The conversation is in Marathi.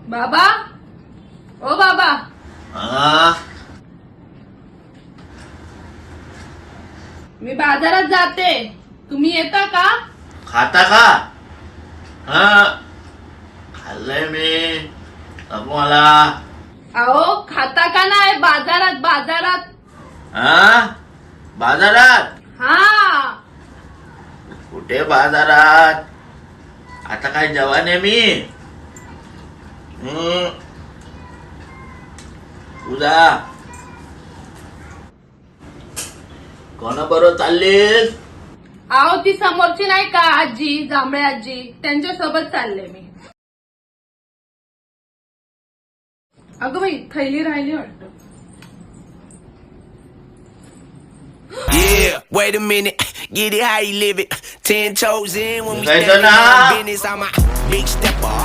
बाबा, ओ बाबा. हा मी बाजारात जाते, तुम्ही येता का? खाता का? हा खाल्लंय मी. नको मला. अहो खाता का नाही? बाजारात बाजारात. हा बाजारात? हा. कुठे बाजारात? आता काय जवान आहे मी? तुझा कोणाबरोबर चाललीस? अहो ती समोरची नाही का आजी, जांभळे आजी, त्यांच्यासोबत चालले मी. अगं बाई, थैली राहिली वाटतं. Yeah, wait a minute, get it how you live it. 10 toes in when we Guys, stand na. on business. I'm a big stepper.